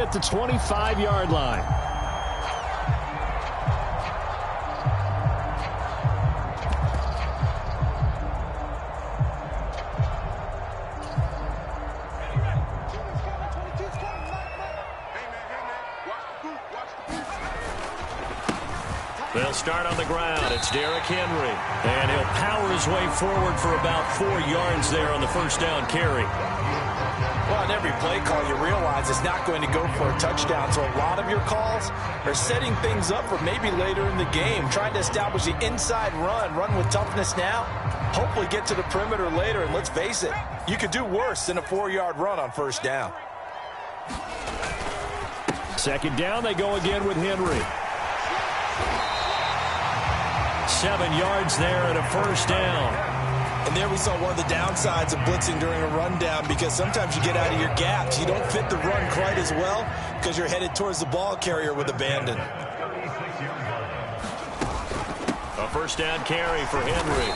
at the 25-yard line. They'll start on the ground. It's Derrick Henry. And he'll power his way forward for about 4 yards there on the first down carry. Well, in every play call, you realize it's not going to go for a touchdown. So a lot of your calls are setting things up for maybe later in the game, trying to establish the inside run with toughness now, hopefully get to the perimeter later. And let's face it, you could do worse than a 4-yard run on first down. Second down, they go again with Henry. 7 yards there and a first down. And there we saw one of the downsides of blitzing during a rundown, because sometimes you get out of your gaps. You don't fit the run quite as well because you're headed towards the ball carrier with abandon. A first down carry for Henry.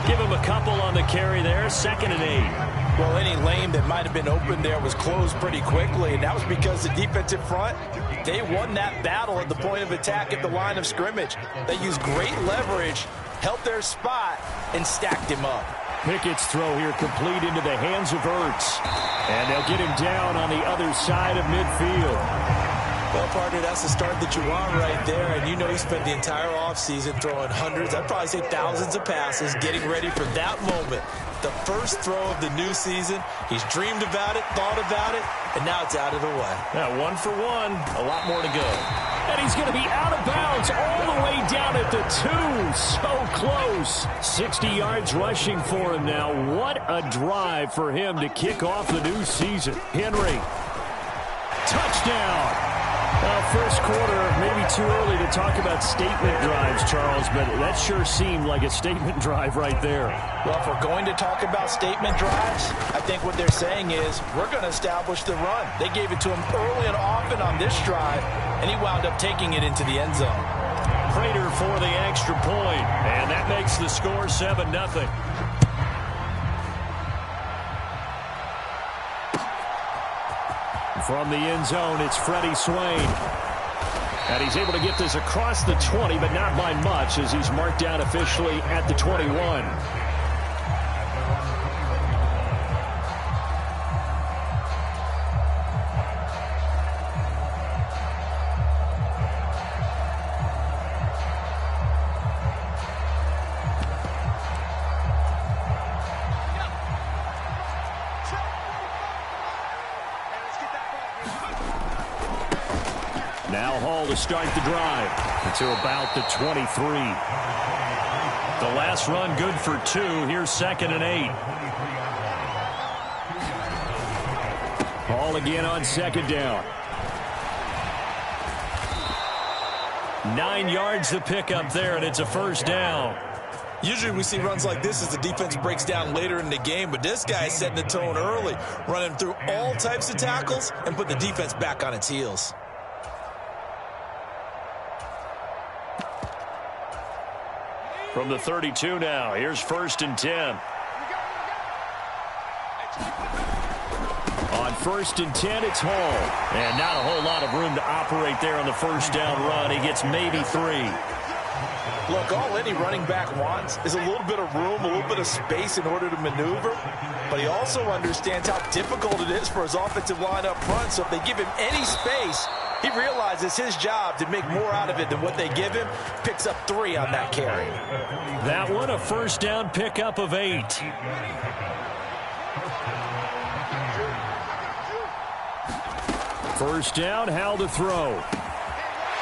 Give him a couple on the carry there. 2nd and 8. Well, any lane that might have been open there was closed pretty quickly, and that was because the defensive front, they won that battle at the point of attack at the line of scrimmage. They used great leverage, held their spot, and stacked him up. Pickett's throw here complete into the hands of Ertz. And they'll get him down on the other side of midfield. Well, partner, that's the start that you want right there. And you know he spent the entire offseason throwing hundreds, I'd probably say thousands of passes, getting ready for that moment. The first throw of the new season. He's dreamed about it, thought about it, and now it's out of the way. Yeah, 1 for 1. A lot more to go. And he's going to be out of bounds all the way down at the 2. So close. 60 yards rushing for him now. What a drive for him to kick off the new season. Henry. Touchdown. First quarter, maybe too early to talk about statement drives, Charles, but that sure seemed like a statement drive right there. Well, if we're going to talk about statement drives, I think what they're saying is we're going to establish the run. They gave it to him early and often on this drive, and he wound up taking it into the end zone. Prater for the extra point, and that makes the score 7-0. From the end zone, it's Freddie Swain. And he's able to get this across the 20, but not by much, as he's marked down officially at the 21. Now Hall to start the drive to about the 23. The last run good for 2. Here's 2nd and 8. Hall again on 2nd down. 9 yards to pick up there, and it's a first down. Usually we see runs like this as the defense breaks down later in the game, but this guy is setting the tone early, running through all types of tackles and put the defense back on its heels. From the 32 now, here's 1st and 10. On 1st and 10, it's Hall. And not a whole lot of room to operate there on the first down run. He gets maybe 3. Look, all any running back wants is a little bit of room, a little bit of space in order to maneuver. But he also understands how difficult it is for his offensive line up front. So if they give him any space, he realizes his job to make more out of it than what they give him. Picks up 3 on that carry. That one, a first down pickup of 8. First down, Hal to throw.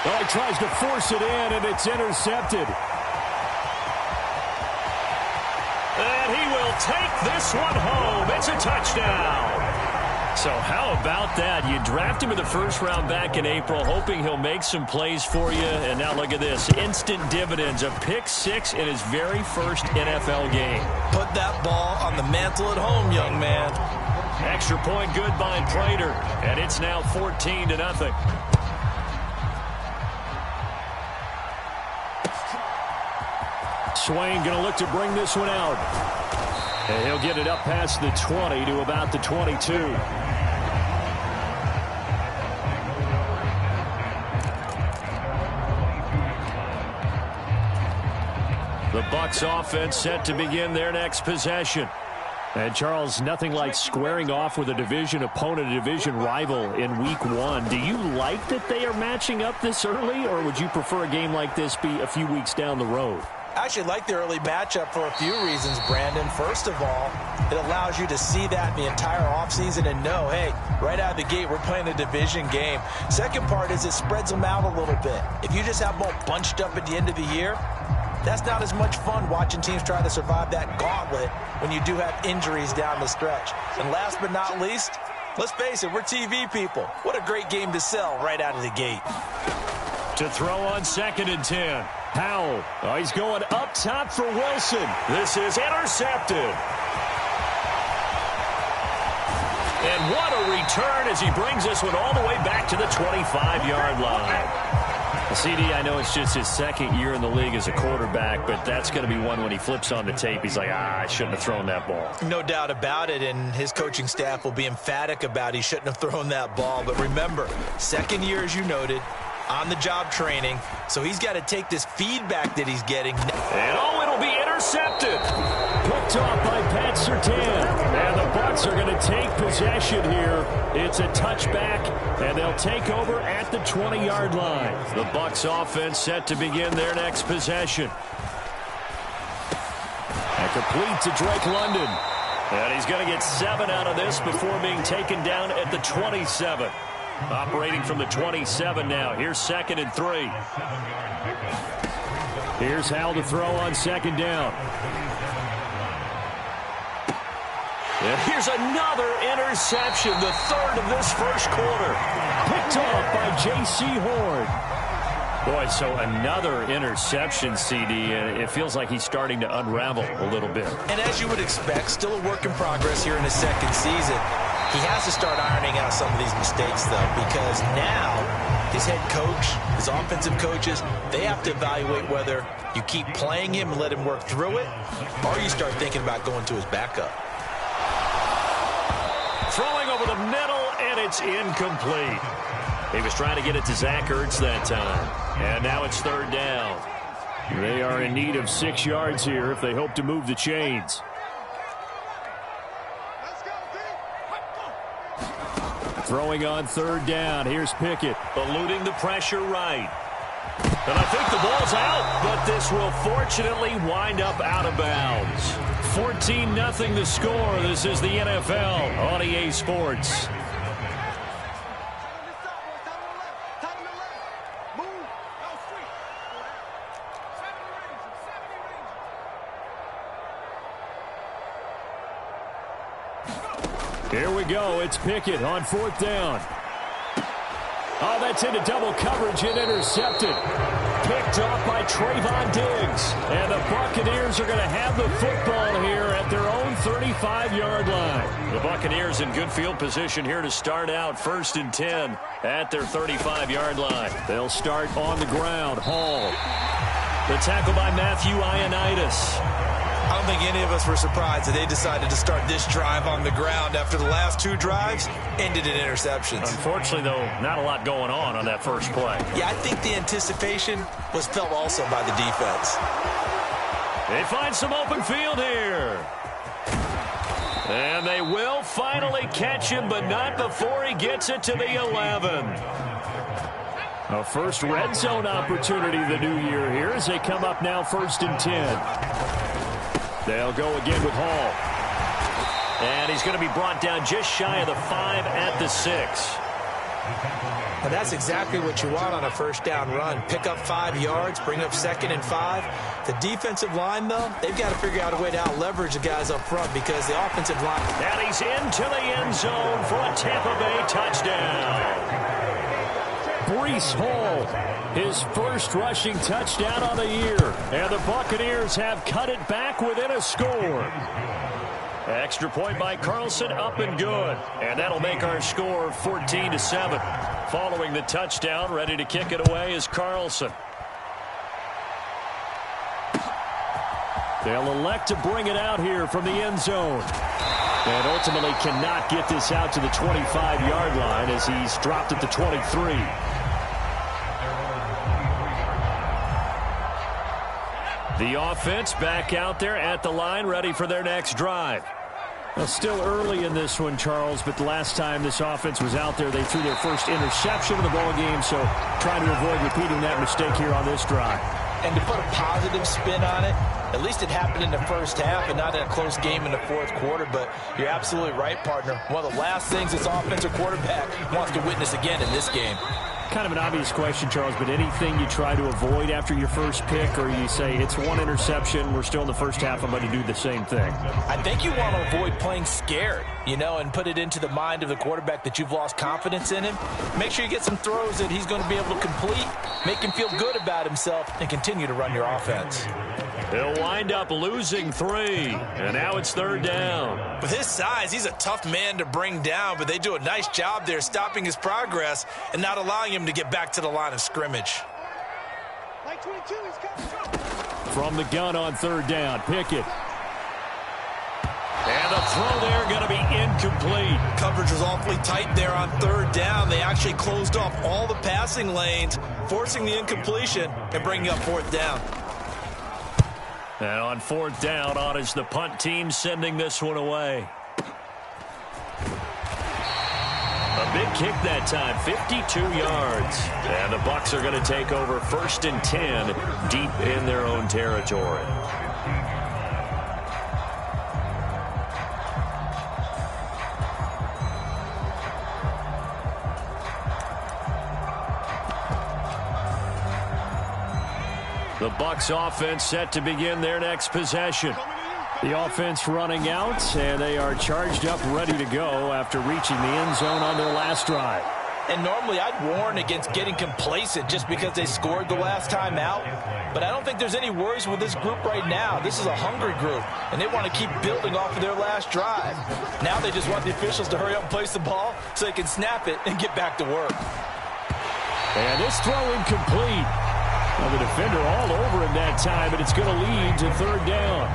Oh, he tries to force it in, and it's intercepted. And he will take this one home. It's a touchdown. So how about that? You draft him in the first round back in April, hoping he'll make some plays for you. And now look at this. Instant dividends. A pick 6 in his very first NFL game. Put that ball on the mantle at home, young man. Extra point good by Prater. And it's now 14-0. Swain going to look to bring this one out. And he'll get it up past the 20 to about the 22. Bucs offense set to begin their next possession. And, Charles, nothing like squaring off with a division opponent, a division rival in Week 1. Do you like that they are matching up this early, or would you prefer a game like this be a few weeks down the road? I actually like the early matchup for a few reasons, Brandon. First of all, it allows you to see that the entire offseason and know, hey, right out of the gate, we're playing a division game. Second part is it spreads them out a little bit. If you just have them all bunched up at the end of the year, that's not as much fun watching teams try to survive that gauntlet when you do have injuries down the stretch. And last but not least, let's face it, we're TV people. What a great game to sell right out of the gate. To throw on 2nd and 10. Powell. Oh, he's going up top for Wilson. This is intercepted. And what a return as he brings this one all the way back to the 25-yard line. CD, I know it's just his second year in the league as a quarterback, but that's going to be one when he flips on the tape. He's like, I shouldn't have thrown that ball. No doubt about it, and his coaching staff will be emphatic about he shouldn't have thrown that ball. But remember, second year, as you noted, on-the-job training, so he's got to take this feedback that he's getting. And, oh, it'll be intercepted. Picked off by Pat Surtain. And the Bucs are going to take possession here. It's a touchback, and they'll take over at the 20-yard line. The Bucs offense set to begin their next possession. And complete to Drake London. And he's going to get 7 out of this before being taken down at the 27. Operating from the 27 now. Here's 2nd and 3. Here's Howell to throw on 2nd down. And here's another interception, the 3rd of this first quarter. Picked off by J.C. Horn. Boy, so another interception, CD, and it feels like he's starting to unravel a little bit. And as you would expect, still a work in progress here in his second season. He has to start ironing out some of these mistakes, though, because now his head coach, his offensive coaches, they have to evaluate whether you keep playing him and let him work through it, or you start thinking about going to his backup. Throwing over the middle, and it's incomplete. He was trying to get it to Zach Ertz that time. And now it's 3rd down. They are in need of 6 yards here if they hope to move the chains. Throwing on 3rd down. Here's Pickett. Eluding the pressure right. And I think the ball's out, but this will fortunately wind up out of bounds. 14-0 the score. This is the NFL on EA Sports. Here we go. It's Pickett on 4th down. Oh, that's into double coverage and intercepted. Picked off by Trayvon Diggs. And the Buccaneers are going to have the football here at their own 35-yard line. The Buccaneers in good field position here to start out 1st and 10 at their 35-yard line. They'll start on the ground. Hall. The tackle by Matthew Ioannidis. I don't think any of us were surprised that they decided to start this drive on the ground after the last 2 drives ended in interceptions. Unfortunately, though, not a lot going on that first play. Yeah, I think the anticipation was felt also by the defense. They find some open field here. And they will finally catch him, but not before he gets it to the 11. A first red zone opportunity the new year here as they come up now 1st and 10. They'll go again with Hall. And he's going to be brought down just shy of the 5 at the 6. And that's exactly what you want on a first down run. Pick up 5 yards, bring up 2nd and 5. The defensive line, though, they've got to figure out a way to out-leverage the guys up front because the offensive line... And he's into the end zone for a Tampa Bay touchdown. Breece Hall, his first rushing touchdown on the year. And the Buccaneers have cut it back within a score. Extra point by Carlson, up and good. And that'll make our score 14-7. Following the touchdown, ready to kick it away is Carlson. They'll elect to bring it out here from the end zone. And ultimately cannot get this out to the 25-yard line as he's dropped at the 23. The offense back out there at the line, ready for their next drive. Well, still early in this one, Charles, but the last time this offense was out there, they threw their first interception of the ball game, so trying to avoid repeating that mistake here on this drive. And to put a positive spin on it, at least it happened in the first half and not in a close game in the fourth quarter. But you're absolutely right, partner. One of the last things this offensive quarterback wants to witness again in this game. Kind of an obvious question, Charles, but anything you try to avoid after your first pick, or you say it's one interception, we're still in the first half, I'm going to do the same thing? I think you want to avoid playing scared, and put it into the mind of the quarterback that you've lost confidence in him. Make sure you get some throws that he's going to be able to complete, make him feel good about himself, and continue to run your offense. They'll wind up losing 3, and now it's third down. With his size, he's a tough man to bring down, but they do a nice job there stopping his progress and not allowing him to get back to the line of scrimmage. From the gun on third down, Pickett. And the throw there going to be incomplete. Coverage was awfully tight there on third down. They actually closed off all the passing lanes, forcing the incompletion and bringing up fourth down. And on fourth down, on is the punt team sending this one away. A big kick that time, 52 yards. And the Bucs are going to take over 1st and 10 deep in their own territory. The Bucs offense set to begin their next possession. The offense running out, and they are charged up, ready to go after reaching the end zone on their last drive. And normally I'd warn against getting complacent just because they scored the last time out. But I don't think there's any worries with this group right now. This is a hungry group, and they want to keep building off of their last drive. Now they just want the officials to hurry up and place the ball so they can snap it and get back to work. And this throw incomplete. Well, the defender all over him that time, but it's going to lead to third down.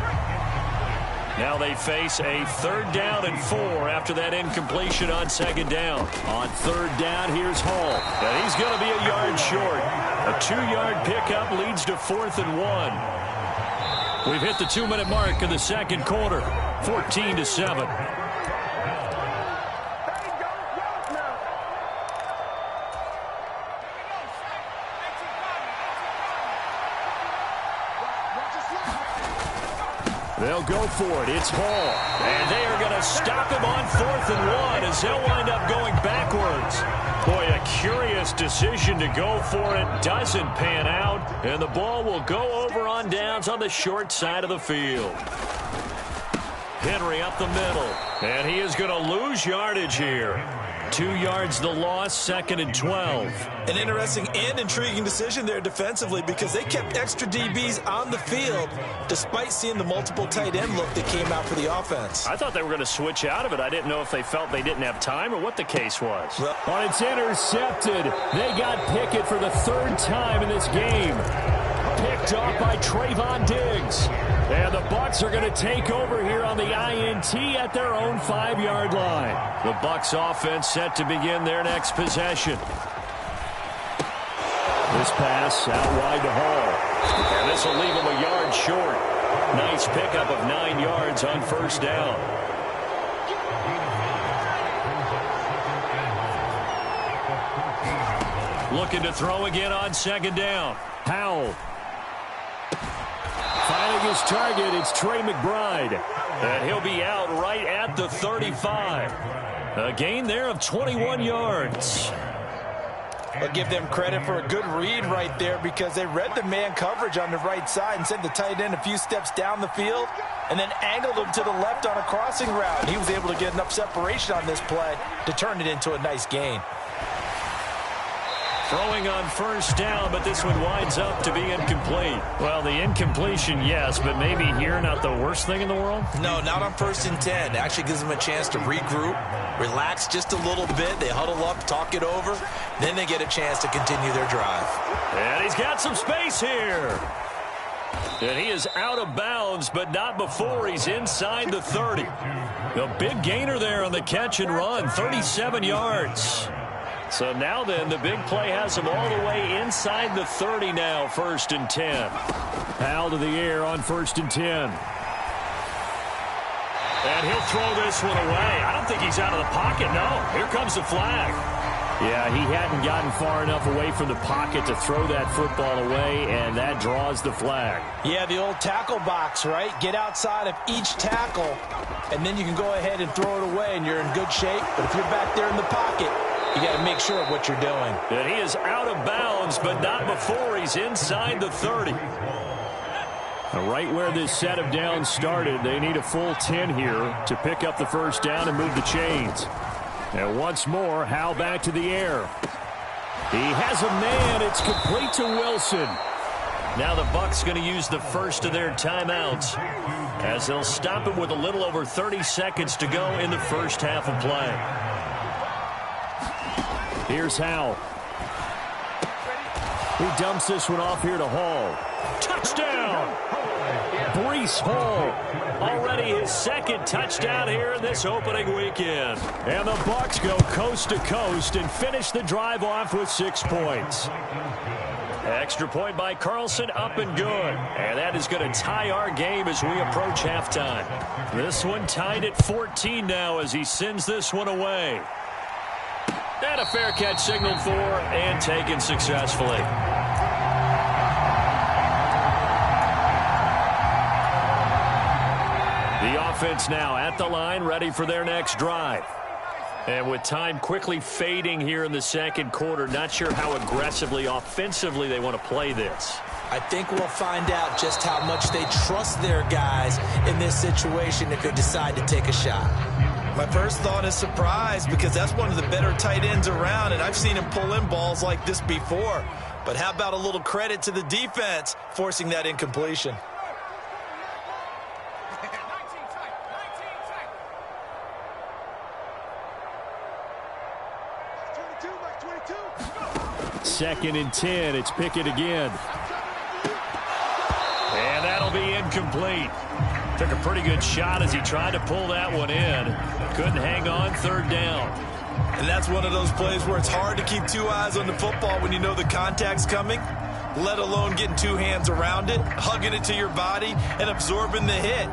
Now they face a 3rd down and 4 after that incompletion on 2nd down. On 3rd down, here's Hall. And he's going to be a yard short. A 2-yard pickup leads to 4th and 1. We've hit the 2-minute mark of the second quarter, 14-7. They'll go for it. It's Hall. And they are going to stop him on 4th and 1 as they'll wind up going backwards. Boy, a curious decision to go for it. Doesn't pan out. And the ball will go over on downs on the short side of the field. Henry up the middle. And he is going to lose yardage here. 2 yards the loss, 2nd and 12. An interesting and intriguing decision there defensively because they kept extra DBs on the field despite seeing the multiple tight end look that came out for the offense. I thought they were going to switch out of it. I didn't know if they felt they didn't have time or what the case was. Well, it's intercepted. They got Pickett for the 3rd time in this game. Picked off by Trayvon Diggs. And the Bucs are going to take over here on the INT at their own 5-yard line. The Bucs offense set to begin their next possession. This pass out wide to Hall. And this will leave him a yard short. Nice pickup of 9 yards on 1st down. Looking to throw again on 2nd down. Howell. Finding his target, it's Trey McBride. And he'll be out right at the 35. A gain there of 21 yards. I'll give them credit for a good read right there because they read the man coverage on the right side and sent the tight end a few steps down the field and then angled him to the left on a crossing route. He was able to get enough separation on this play to turn it into a nice gain. Throwing on 1st down, but this one winds up to be incomplete. Well, the incompletion, yes, but maybe here not the worst thing in the world? No, not on 1st and 10. It actually gives them a chance to regroup, relax just a little bit. They huddle up, talk it over. Then they get a chance to continue their drive. And he's got some space here. And he is out of bounds, but not before he's inside the 30. The big gainer there on the catch and run, 37 yards. So now then, the big play has him all the way inside the 30 now, 1st and 10. Powell to the air on 1st and 10. And he'll throw this one away. I don't think he's out of the pocket, no. Here comes the flag. Yeah, he hadn't gotten far enough away from the pocket to throw that football away, and that draws the flag. Yeah, the old tackle box, right? Get outside of each tackle, and then you can go ahead and throw it away, and you're in good shape. But if you're back there in the pocket, you got to make sure of what you're doing. And he is out of bounds, but not before he's inside the 30. Right where this set of downs started, they need a full 10 here to pick up the first down and move the chains. And once more, Howe back to the air. He has a man. It's complete to Wilson. Now the Bucs going to use the first of their timeouts as they'll stop him with a little over 30 seconds to go in the first half of play. Here's Howe. He dumps this one off here to Hall. Touchdown! Breece Hall, already his second touchdown here in this opening weekend. And the Bucs go coast to coast and finish the drive off with 6 points. Extra point by Carlson, up and good. And that is going to tie our game as we approach halftime. This one tied at 14 now as he sends this one away. And a fair catch signaled for and taken successfully. The offense now at the line, ready for their next drive. And with time quickly fading here in the second quarter, not sure how aggressively, offensively they want to play this. I think we'll find out just how much they trust their guys in this situation if they decide to take a shot. My first thought is surprise, because that's one of the better tight ends around, and I've seen him pull in balls like this before. But how about a little credit to the defense forcing that incompletion? Second and 10. It's Pickett again. And that'll be incomplete. Took a pretty good shot as he tried to pull that one in. Couldn't hang on, 3rd down. And that's one of those plays where it's hard to keep 2 eyes on the football when you know the contact's coming, let alone getting 2 hands around it, hugging it to your body, and absorbing the hit,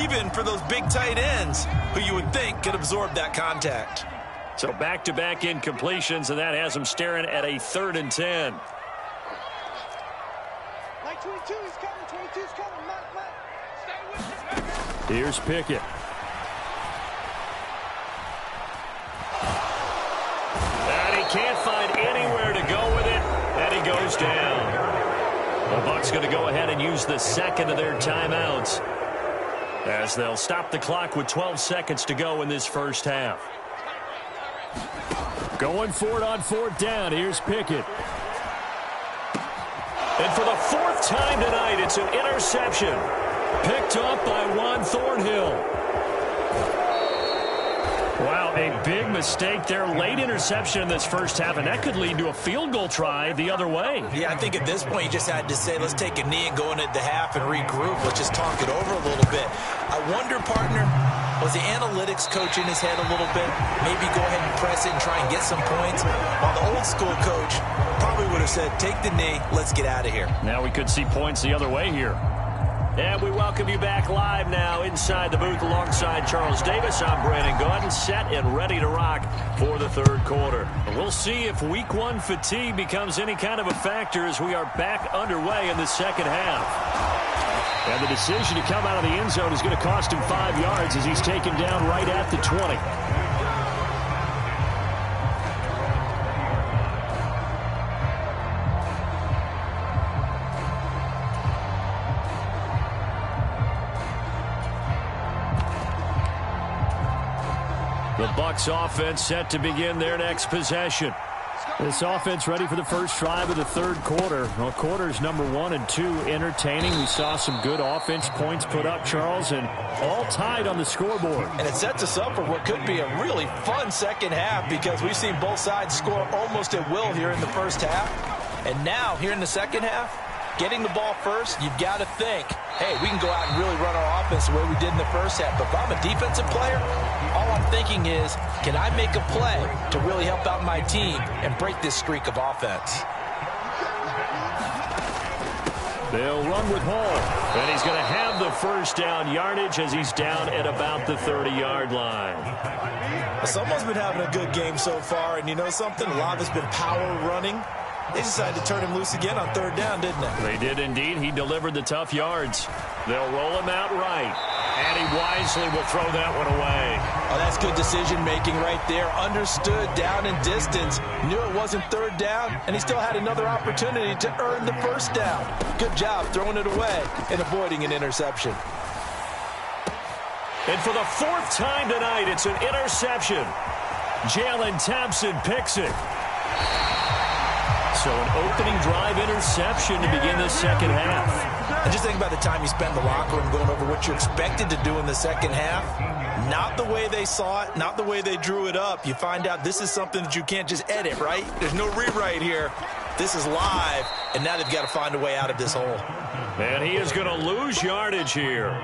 even for those big tight ends who you would think could absorb that contact. So back-to-back incompletions, and that has him staring at a 3rd and 10. Here's Pickett. And he can't find anywhere to go with it, and he goes down. The Bucs going to go ahead and use the second of their timeouts as they'll stop the clock with 12 seconds to go in this first half. Going for it on 4th down. Here's Pickett. And for the 4th time tonight, it's an interception. Picked up by Juan Thornhill. Wow, a big mistake there. Late interception in this first half, and that could lead to a field goal try the other way. Yeah, I think at this point you just had to say, let's take a knee and go into the half and regroup. Let's just talk it over a little bit. I wonder, partner, was the analytics coach in his head a little bit? Maybe go ahead and press it and try and get some points. While the old school coach probably would have said, take the knee, let's get out of here. Now we could see points the other way here. And we welcome you back live now inside the booth alongside Charles Davis. I'm Brandon Gaudin, set and ready to rock for the 3rd quarter. We'll see if week 1 fatigue becomes any kind of a factor as we are back underway in the second half. And the decision to come out of the end zone is going to cost him 5 yards as he's taken down right at the 20. The Bucs offense set to begin their next possession. This offense ready for the first drive of the 3rd quarter. Well, quarters number 1 and 2 entertaining. We saw some good offense points put up, Charles, and all tied on the scoreboard. And it sets us up for what could be a really fun second half, because we've seen both sides score almost at will here in the first half. And now, here in the second half, getting the ball first, you've got to think, hey, we can go out and really run our offense the way we did in the first half. But if I'm a defensive player, all I'm thinking is, can I make a play to really help out my team and break this streak of offense? They'll run with Hall. And he's going to have the first down yardage as he's down at about the 30-yard line. Someone's been having a good game so far, and you know something? A lot has been power running. They decided to turn him loose again on third down, didn't they? They did indeed. He delivered the tough yards. They'll roll him out right. And he wisely will throw that one away. Oh, that's good decision-making right there. Understood down and distance. Knew it wasn't third down, and he still had another opportunity to earn the first down. Good job throwing it away and avoiding an interception. And for the fourth time tonight, it's an interception. Jalen Thompson picks it. So an opening drive interception to begin the second half. And just think about the time you spend in the locker room going over what you're expected to do in the second half. Not the way they saw it, not the way they drew it up. You find out this is something that you can't just edit, right? There's no rewrite here. This is live, and now they've got to find a way out of this hole. And he is going to lose yardage here.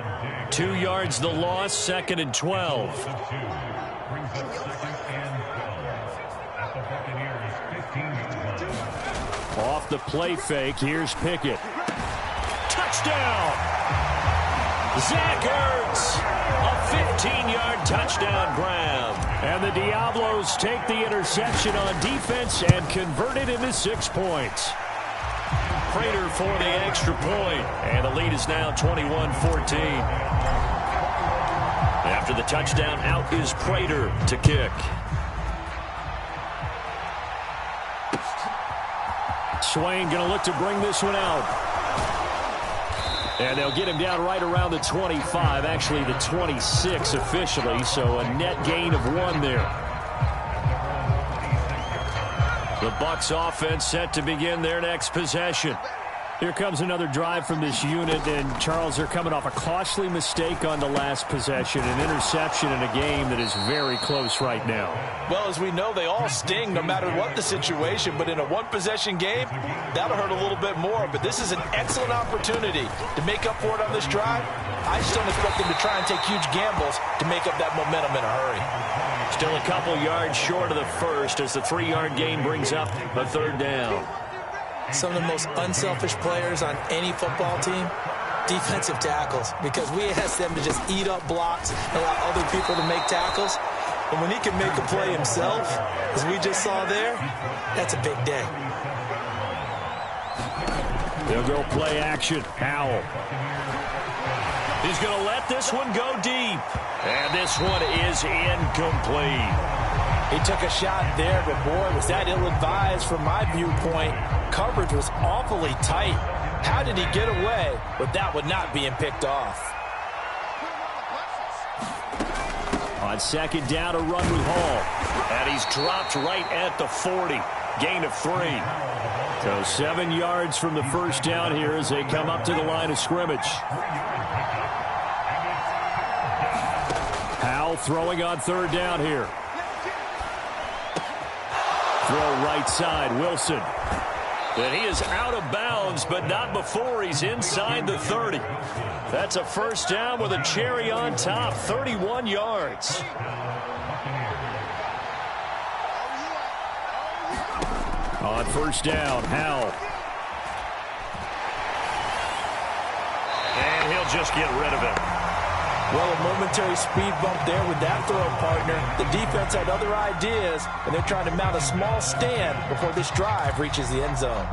2 yards the loss, 2nd and 12. Off the play fake, here's Pickett. Touchdown! Zach Ertz, a 15-yard touchdown grab. And the Diablos take the interception on defense and convert it into 6 points. Prater for the extra point, and the lead is now 21-14. After the touchdown, out is Prater to kick. Swain going to look to bring this one out. And they'll get him down right around the 25, actually the 26 officially, so a net gain of 1 there. The Bucs offense set to begin their next possession. Here comes another drive from this unit, and Charles, they're coming off a costly mistake on the last possession, an interception in a game that is very close right now. Well, as we know, they all sting no matter what the situation, but in a one-possession game, that'll hurt a little bit more. But this is an excellent opportunity to make up for it on this drive. I just don't expect them to try and take huge gambles to make up that momentum in a hurry. Still a couple yards short of the first as the 3-yard gain brings up a 3rd down. Some of the most unselfish players on any football team, defensive tackles, because we ask them to just eat up blocks and allow other people to make tackles. And when he can make a play himself, as we just saw there, that's a big day. They'll go play action. Howell. He's going to let this one go deep. And this one is incomplete. He took a shot there, but boy, was that ill-advised from my viewpoint. Coverage was awfully tight. How did he get away with that one not being picked off? On 2nd down, a run with Hall. And he's dropped right at the 40. Gain of 3. So 7 yards from the first down here as they come up to the line of scrimmage. Howell throwing on 3rd down here. Throw right side, Wilson. And he is out of bounds, but not before he's inside the 30. That's a first down with a cherry on top, 31 yards. On 1st down, Howell. And he'll just get rid of it. Well, a momentary speed bump there with that throw, partner. The defense had other ideas, and they're trying to mount a small stand before this drive reaches the end zone.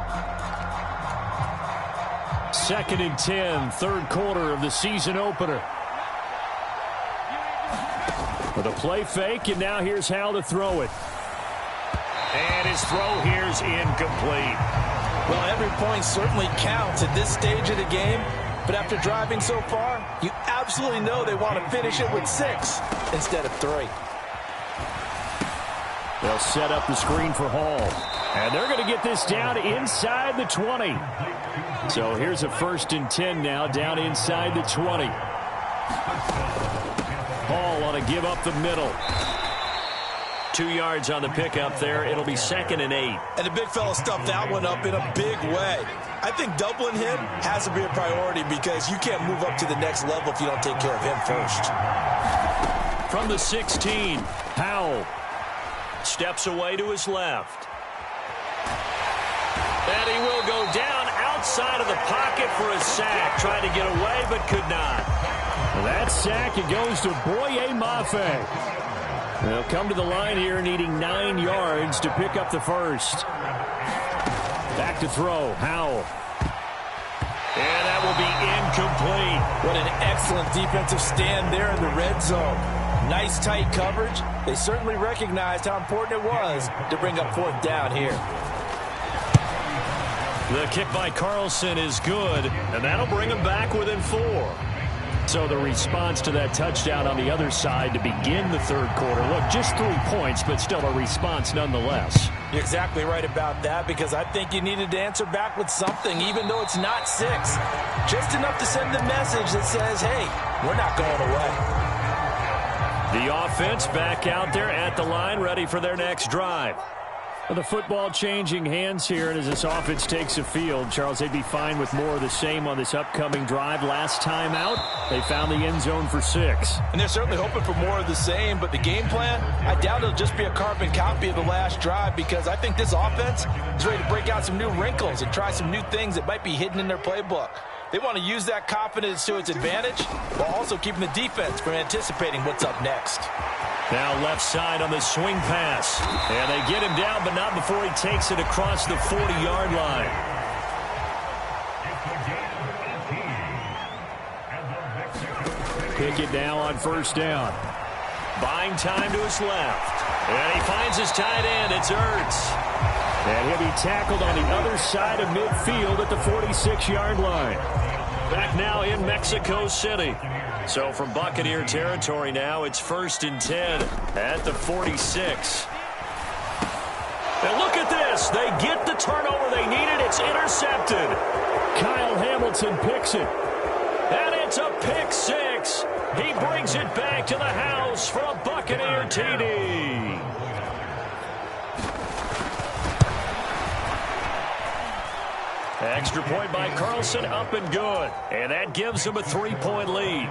2nd and 10, 3rd quarter of the season opener. With a play fake, and now here's Howell to throw it. And his throw here's incomplete. Well, every point certainly counts at this stage of the game. But after driving so far, you absolutely know they want to finish it with 6 instead of 3. They'll set up the screen for Hall. And they're going to get this down inside the 20. So here's a 1st and 10 now, down inside the 20. Hall on a give up the middle. 2 yards on the pickup there. It'll be 2nd and 8. And the big fella stuffed that one up in a big way. I think doubling him has to be a priority because you can't move up to the next level if you don't take care of him first. from the 16. Howell steps away to his left. And he will go down outside of the pocket for a sack. Tried to get away, but could not. That sack, it goes to Boye Mafe. They'll come to the line here needing 9 yards to pick up the first. Back to throw, Howell. And that will be incomplete. What an excellent defensive stand there in the red zone. Nice tight coverage. They certainly recognized how important it was to bring up 4th down here. The kick by Carlson is good, and that'll bring him back within 4. So the response to that touchdown on the other side to begin the third quarter. Look, just 3 points, but still a response nonetheless. You're exactly right about that, because I think you needed to answer back with something, even though it's not 6. Just enough to send the message that says, hey, we're not going away. The offense back out there at the line, ready for their next drive. The football changing hands here, and as this offense takes the field, Charles, they'd be fine with more of the same on this upcoming drive. Last time out, they found the end zone for 6. And they're certainly hoping for more of the same, but the game plan, I doubt it'll just be a carbon copy of the last drive, because I think this offense is ready to break out some new wrinkles and try some new things that might be hidden in their playbook. They want to use that confidence to its advantage while also keeping the defense from anticipating what's up next. Now left side on the swing pass. And they get him down, but not before he takes it across the 40-yard line. Pick it now on 1st down. Buying time to his left. And he finds his tight end. It's Ertz. And he'll be tackled on the other side of midfield at the 46-yard line. Back now in Mexico City. So from Buccaneer territory now, it's 1st and 10 at the 46. And look at this. They get the turnover they needed. It's intercepted. Kyle Hamilton picks it. And it's a pick 6. He brings it back to the house for a Buccaneer TD. Extra point by Carlson, up and good. And that gives them a 3-point lead.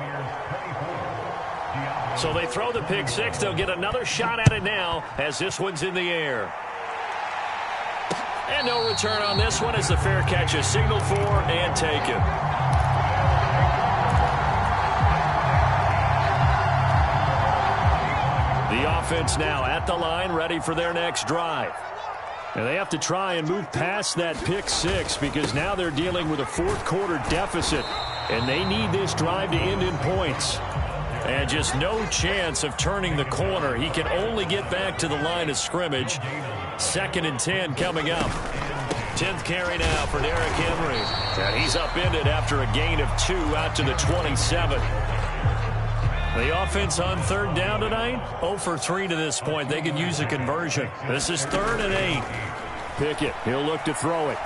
So they throw the pick 6. They'll get another shot at it now as this one's in the air. And no return on this one as the fair catch is signaled for and taken. The offense now at the line, ready for their next drive. And they have to try and move past that pick 6 because now they're dealing with a 4th quarter deficit. And they need this drive to end in points. And just no chance of turning the corner. He can only get back to the line of scrimmage. 2nd and 10 coming up. 10th carry now for Derrick Henry. And he's upended after a gain of 2 out to the 27. The offense on 3rd down tonight, 0 for 3 to this point. They could use a conversion. This is 3rd and 8. Pickett, he'll look to throw it.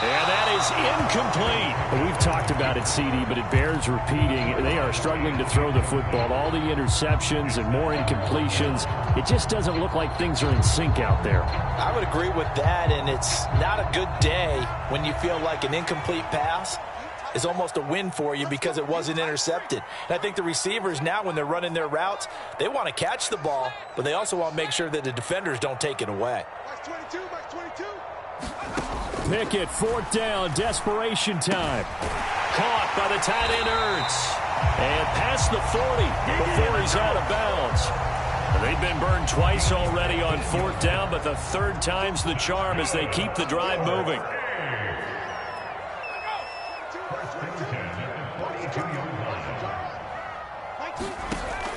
And that is incomplete. We've talked about it, CD, but it bears repeating. They are struggling to throw the football. All the interceptions and more incompletions. It just doesn't look like things are in sync out there. I would agree with that, and it's not a good day when you feel like an incomplete pass is almost a win for you because it wasn't intercepted. And I think the receivers now, when they're running their routes, they want to catch the ball, but they also want to make sure that the defenders don't take it away. Pickett, 4th down, desperation time. Caught by the tight end Ertz. And past the 40 before he's out of bounds. They've been burned twice already on 4th down, but the 3rd time's the charm as they keep the drive moving.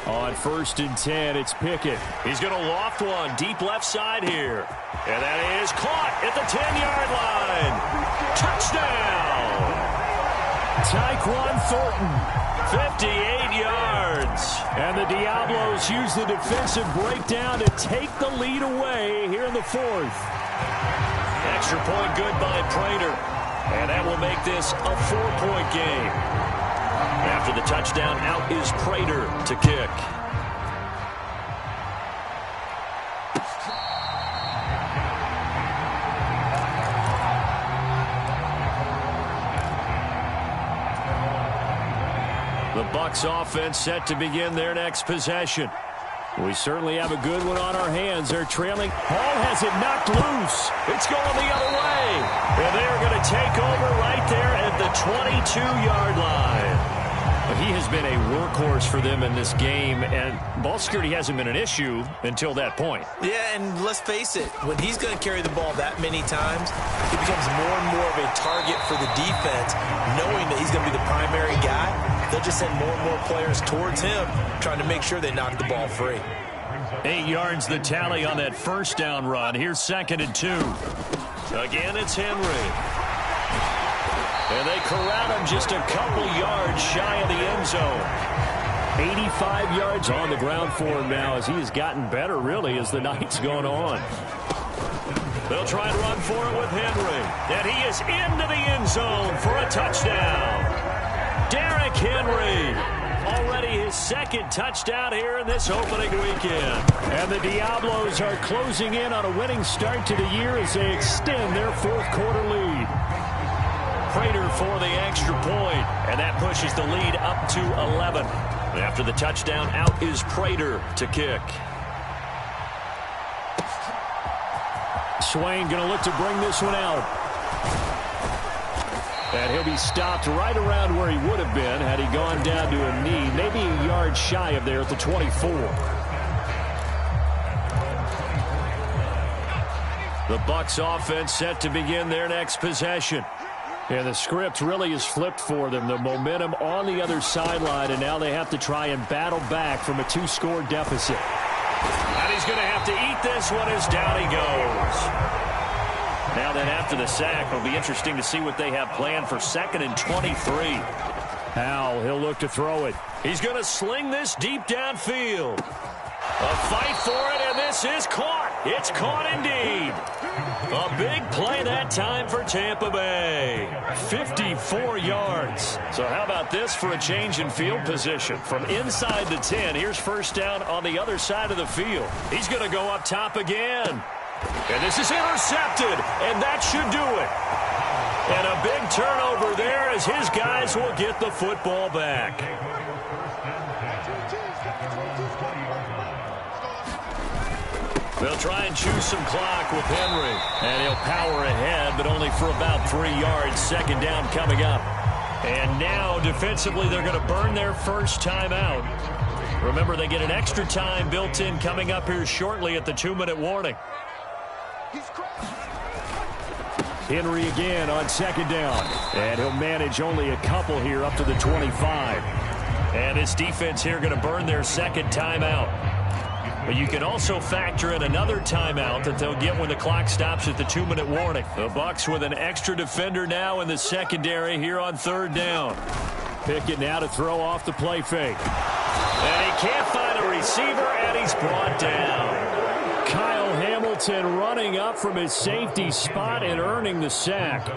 On 1st and 10, it's Pickett. He's going to loft one deep left side here. And that is caught at the 10-yard line. Touchdown! Tyquan Thornton. 58 yards. And the Diablos use the defensive breakdown to take the lead away here in the 4th. Extra point good by Prater. And that will make this a 4-point game. After the touchdown, out is Prater to kick. The Bucs offense set to begin their next possession. We certainly have a good one on our hands. They're trailing. Ball has it knocked loose. It's going the other way. And they're going to take over right there at the 22-yard line. He has been a workhorse for them in this game, and ball security hasn't been an issue until that point. Yeah, and let's face it, when he's going to carry the ball that many times, he becomes more and more of a target for the defense, knowing that he's going to be the primary guy. They'll just send more and more players towards him, trying to make sure they knock the ball free. 8 yards the tally on that first down run. Here's 2nd and 2. Again, it's Henry. And they corral him just a couple yards shy of the end zone. 85 yards on the ground for him now as he has gotten better, really, as the night's gone on. They'll try and run for it with Henry. And he is into the end zone for a touchdown. Derrick Henry. Already his 2nd touchdown here in this opening weekend. And the Diablos are closing in on a winning start to the year as they extend their 4th quarter lead. Prater for the extra point, and that pushes the lead up to 11. After the touchdown, out is Prater to kick. Swain going to look to bring this one out. And he'll be stopped right around where he would have been had he gone down to a knee, maybe a yard shy of there at the 24. The Bucs offense set to begin their next possession. And the script really is flipped for them. The momentum on the other sideline, and now they have to try and battle back from a 2-score deficit. And he's going to have to eat this one as down he goes. Now then, after the sack, it'll be interesting to see what they have planned for 2nd and 23. Howell, he'll look to throw it. He's going to sling this deep downfield. A fight for it, and this is caught. It's caught indeed. A big play that time for Tampa Bay. 54 yards. So how about this for a change in field position? From inside the 10, here's first down on the other side of the field. He's going to go up top again. And this is intercepted, and that should do it. And a big turnover there as his guys will get the football back. They'll try and choose some clock with Henry. And he'll power ahead, but only for about 3 yards. 2nd down coming up. And now, defensively, they're going to burn their first timeout. Remember, they get an extra time built in coming up here shortly at the 2-minute warning. Henry again on 2nd down. And he'll manage only a couple here up to the 25. And his defense here going to burn their 2nd timeout. But you can also factor in another timeout that they'll get when the clock stops at the 2-minute warning. The Bucs with an extra defender now in the secondary here on 3rd down. Pickett now to throw off the play fake. And he can't find a receiver, and he's brought down. Kyle Hamilton running up from his safety spot and earning the sack.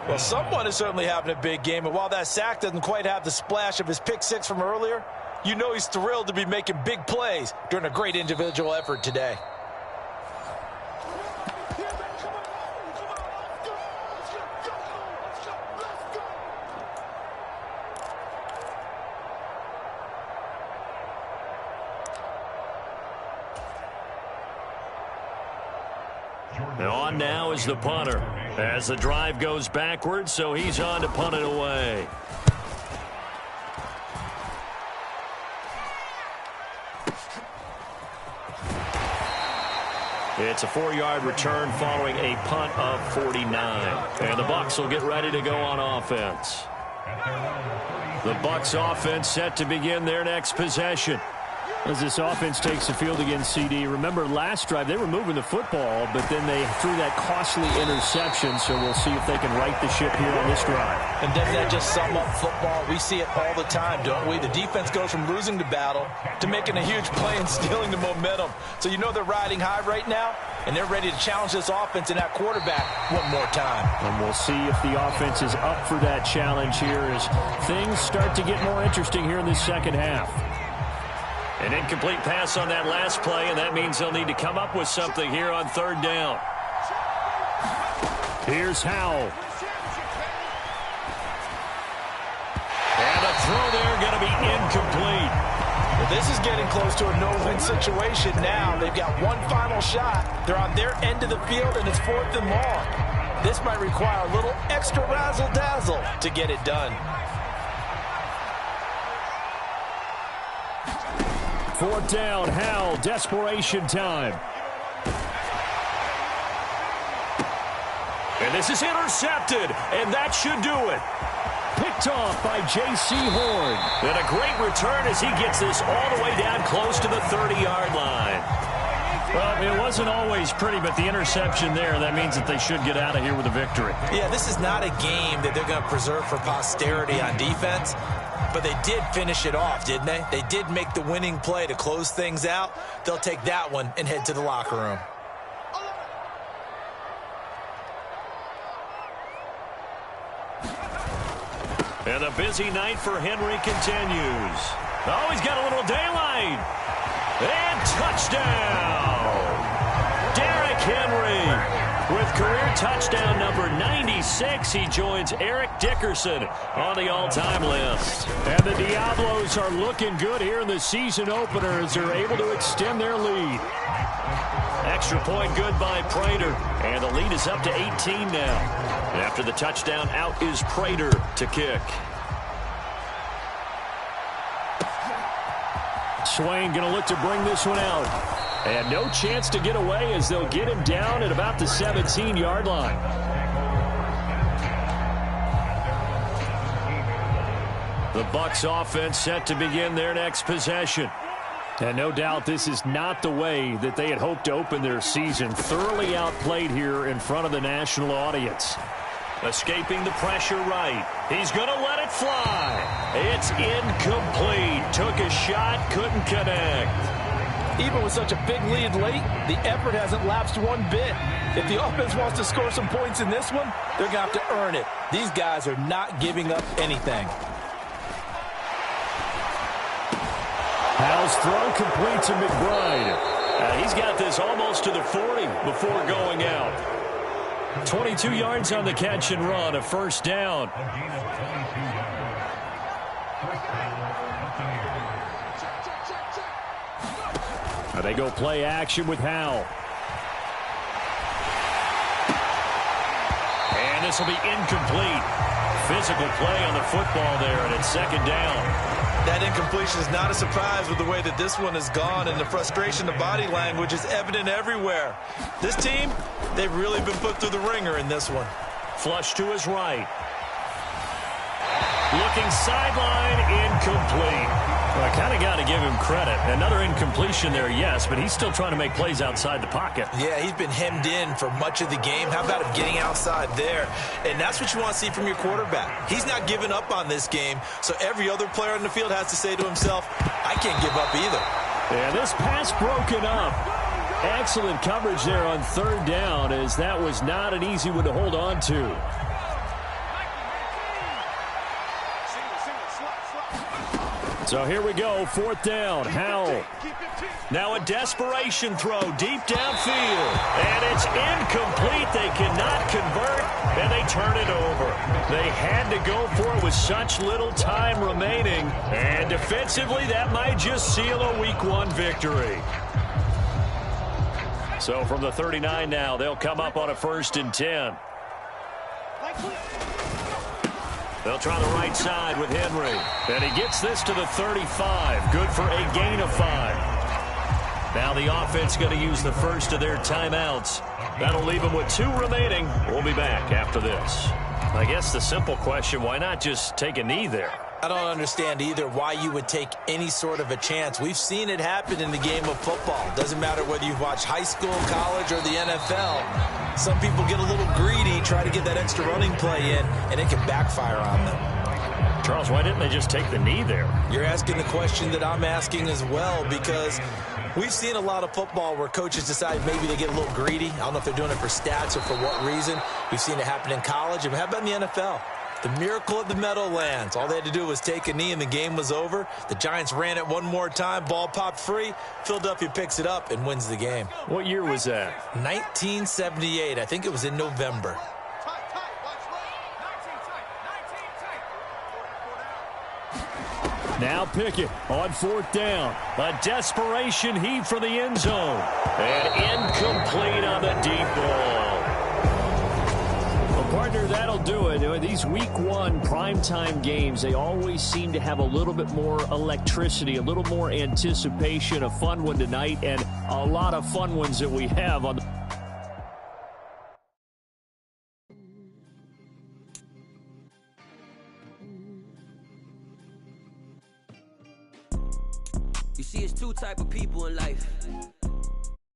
Well, someone is certainly having a big game, and while that sack doesn't quite have the splash of his pick 6 from earlier, you know he's thrilled to be making big plays during a great individual effort today. And on now is the punter as the drive goes backwards, so he's on to punt it away. It's a 4-yard return following a punt of 49. And the Bucs will get ready to go on offense. The Bucs offense set to begin their next possession. As this offense takes the field against CD, remember last drive they were moving the football, but then they threw that costly interception, so we'll see if they can right the ship here on this drive. And doesn't that just sum up football? We see it all the time, don't we? The defense goes from losing the battle to making a huge play and stealing the momentum. So you know they're riding high right now, and they're ready to challenge this offense and that quarterback one more time. And we'll see if the offense is up for that challenge here as things start to get more interesting here in this second half. An incomplete pass on that last play, and that means they'll need to come up with something here on 3rd down. Here's Howell. And the throw there going to be incomplete. Well, this is getting close to a no-win situation now. They've got one final shot. They're on their end of the field, and it's 4th and long. This might require a little extra razzle-dazzle to get it done. 4th down, Howell, desperation time. And this is intercepted, and that should do it. Picked off by J.C. Horn. And a great return as he gets this all the way down close to the 30-yard line. Well, it wasn't always pretty, but the interception there, that means that they should get out of here with a victory. Yeah, this is not a game that they're going to preserve for posterity on defense, but they did finish it off, didn't they? They did make the winning play to close things out. They'll take that one and head to the locker room. And the busy night for Henry continues. Oh, he's got a little daylight. And touchdown! Derrick Henry with career touchdown number 96. He joins Eric Dickerson on the all-time list. And the Diablos are looking good here in the season opener as they're able to extend their lead. Extra point good by Prater. And the lead is up to 18 now. After the touchdown, out is Prater to kick. Swain going to look to bring this one out. And no chance to get away as they'll get him down at about the 17-yard line. The Bucs offense set to begin their next possession. And no doubt this is not the way that they had hoped to open their season. Thoroughly outplayed here in front of the national audience. Escaping the pressure right. He's going to let it fly. It's incomplete. Took a shot, couldn't connect. Even with such a big lead late, the effort hasn't lapsed one bit. If the offense wants to score some points in this one, they're going to have to earn it. These guys are not giving up anything. Howell's throw complete to McBride. He's got this almost to the 40 before going out. 22 yards on the catch and run, a first down. They go play action with Howell. And this will be incomplete. Physical play on the football there, and it's 2nd down. That incompletion is not a surprise with the way that this one has gone, and the frustration, the body language is evident everywhere. This team, they've really been put through the ringer in this one. Flush to his right. Looking sideline, incomplete. Well, I kind of got to give him credit. Another incompletion there, yes, but he's still trying to make plays outside the pocket. Yeah, he's been hemmed in for much of the game. How about him getting outside there? And that's what you want to see from your quarterback. He's not giving up on this game, so every other player on the field has to say to himself, I can't give up either. And this pass broken up. Excellent coverage there on 3rd down, as that was not an easy one to hold on to. So here we go, 4th down, Howell. Now a desperation throw deep downfield. And it's incomplete. They cannot convert, and they turn it over. They had to go for it with such little time remaining. And defensively, that might just seal a Week 1 victory. So from the 39 now, they'll come up on a 1st and 10. They'll try the right side with Henry. And he gets this to the 35. Good for a gain of 5. Now the offense going to use the first of their timeouts. That'll leave them with 2 remaining. We'll be back after this. I guess the simple question, why not just take a knee there? I don't understand either why you would take any sort of a chance. We've seen it happen in the game of football. Doesn't matter whether you've watched high school, college, or the NFL. Some people get a little greedy, try to get that extra running play in, and it can backfire on them. Charles, why didn't they just take the knee there? You're asking the question that I'm asking as well, because we've seen a lot of football where coaches decide maybe they get a little greedy. I don't know if they're doing it for stats or for what reason. We've seen it happen in college. And how about in the NFL? The miracle of the Meadowlands. All they had to do was take a knee and the game was over. The Giants ran it one more time. Ball popped free. Philadelphia picks it up and wins the game. What year was that? 1978. I think it was in November. Now Pickett on 4th down. A desperation heave for the end zone. And incomplete on the deep ball. Well, partner, that'll do it. These Week 1 primetime games, they always seem to have a little bit more electricity, a little more anticipation. A fun one tonight, and a lot of fun ones that we have on the You see, it's two type of people in life.